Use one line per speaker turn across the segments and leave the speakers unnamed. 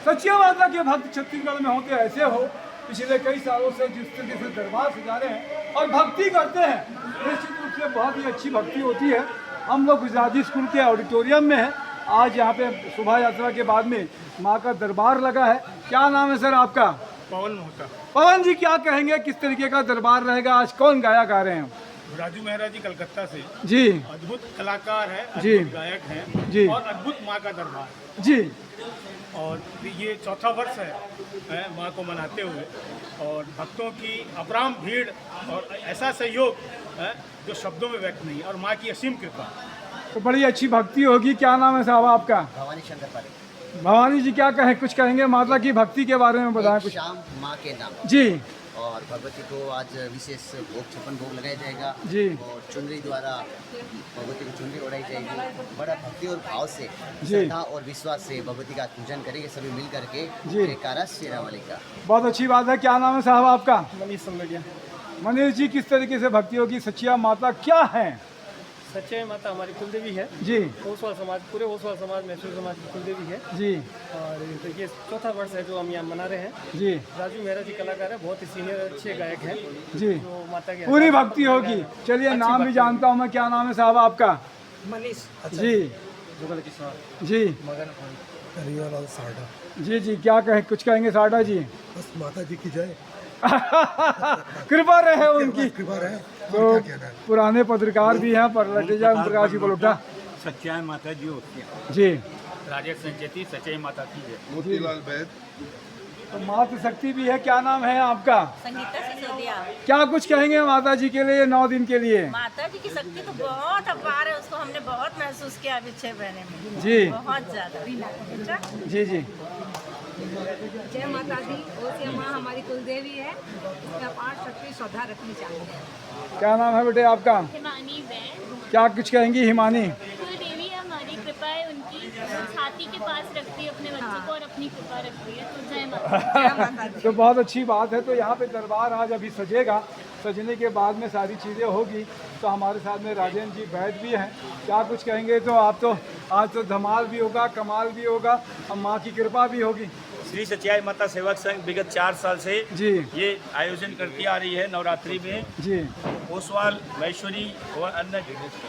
सच्ची माता के भक्त छत्तीसगढ़ में होते ऐसे हो, पिछले कई सालों से जिस तरीके से दरबार सजा रहे हैं और भक्ति करते हैं, निश्चित रूप से बहुत ही अच्छी भक्ति होती है। हम लोग गुजराती स्कूल के ऑडिटोरियम में हैं। आज यहाँ पे शोभा यात्रा के बाद में माँ का दरबार लगा है। क्या नाम है सर आपका?
पवन मोहता।
पवन जी, क्या कहेंगे, किस तरीके का दरबार रहेगा? आज कौन गायक आ रहे हैं?
राजू मेहरा जी कलकत्ता से
जी
अद्भुत कलाकार है,
जी।
अद्भुत गायक हैं
जी।
और अद्भुत माँ का दरबार।
जी
और ये चौथा वर्ष है माँ को मनाते हुए, और भक्तों की अपार भीड़ और ऐसा सहयोग है जो शब्दों में व्यक्त नहीं, और माँ की असीम कृपा।
तो बड़ी अच्छी भक्ति होगी। क्या नाम है साहब आपका?
भवानी शंकर पारे।
भवानी जी, क्या कहें, कुछ कहेंगे माता की भक्ति के बारे में बताएं कुछ।
शाम माँ के नाम
जी
और भगवती को आज विशेष भोग 56 भोग लगाया जाएगा
जी।
और चुनरी द्वारा भगवती को चुनरी उड़ाई जाएगी। बड़ा भक्ति और भाव से,
जी।
श्रद्धा और विश्वास से भगवती का पूजन करेंगे सभी मिल करके।
जी।
जयकारा श्री राम वाली का।
बहुत अच्छी बात है। क्या नाम है साहब आपका?
मनीष समझिए।
मनीष जी, किस तरीके से भक्ति होगी? सच्चिया माता क्या है?
सच्चाई माता हमारी कुलदेवी है।
जी
ओसवाल समाज, पूरे ओसवाल समाज मैसूर समाज की कुलदेवी है।
जी
और ये चौथा वर्ष है जो हम यहाँ मना रहे हैं।
जी
राजू मेहरा जी कलाकार है, बहुत ही सीनियर अच्छे गायक हैं
जी।
जो माता के
पूरी भक्ति होगी। चलिए,
अच्छी
नाम भी
भक्ति
जानता हूँ मैं। क्या नाम है साहब आपका?
मनीष
जी
जुगल किशोर
जी
मगन
करियालाल साडा।
जी जी, क्या कहें, कुछ कहेंगे साडा जी?
बस माता जी की जय,
कृपा रहे उनकी।
कृपा रहे।
तो पुराने पत्रकार भी हैं, पर लटेजा प्रकाश जी बलोटा।
सच्चाई माता जी होती है।
जी
राजेश संचेती, सच्चाई माता की जय।
मोतीलाल वैद।
तो मातृ शक्ति भी है। क्या नाम है आपका?
संगीता सिसोदिया।
क्या कुछ कहेंगे माता जी के लिए 9 दिन के लिए?
माता जी की शक्ति तो बहुत अपार है, उसको हमने बहुत महसूस किया अभी 6 महीने में।
जी
बहुत ज्यादा।
जी जी
जय माता दी। ओसिया माँ हमारी कुलदेवी है, उसमें अपार शक्ति श्रद्धा रखनी चाहिए।
क्या नाम है बेटे आपका?
हिमानी वैद।
क्या कुछ कहेंगी हिमानी?
कुल देवी है हमारी, कृपा है उनकी, छाती के पास रखती है अपने बच्चों को और अपनी कृपा रखती है। तो जय माता।
जय माता दी।
तो बहुत अच्छी बात है। तो यहाँ पे दरबार आज अभी सजेगा, सजने के बाद में सारी चीज़ें होगी। तो हमारे साथ में राजेंद्र जी वैद भी हैं। क्या कुछ कहेंगे? तो आप तो आज तो धमाल भी होगा, कमाल भी होगा और माँ की कृपा भी होगी।
श्री सच्चाई माता सेवक संघ विगत 4 साल से
जी
ये आयोजन करती आ रही है नवरात्रि में।
जी
ओसवाल, महेश्वरी और अन्य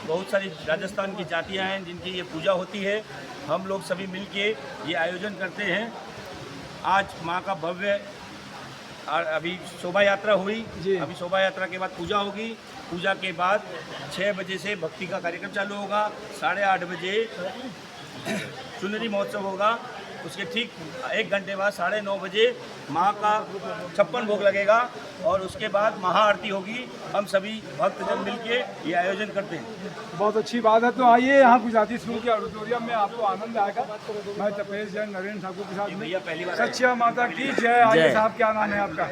बहुत सारी राजस्थान की जातियां हैं जिनकी ये पूजा होती है। हम लोग सभी मिलके ये आयोजन करते हैं। आज माँ का भव्य और अभी शोभा यात्रा हुई।
जी।
अभी शोभा यात्रा के बाद पूजा होगी। पूजा के बाद 6 बजे से भक्ति का कार्यक्रम चालू होगा। 8:30 बजे चुनरी महोत्सव होगा। उसके ठीक 1 घंटे बाद 9:30 बजे माँ का 56 भोग लगेगा और उसके बाद महाआरती होगी। हम सभी भक्तजन मिलके ये आयोजन करते हैं।
बहुत अच्छी बात है। तो आइए, यहाँ गुजराती स्कूल के ऑडिटोरियम में आपको आनंद आएगा। मैं तपेश जैन नरेंद्र ठाकुर के साथ
भैया पहली बार आए।
सच्चिया माता की जय। आइए साहब, क्या नाम है आपका?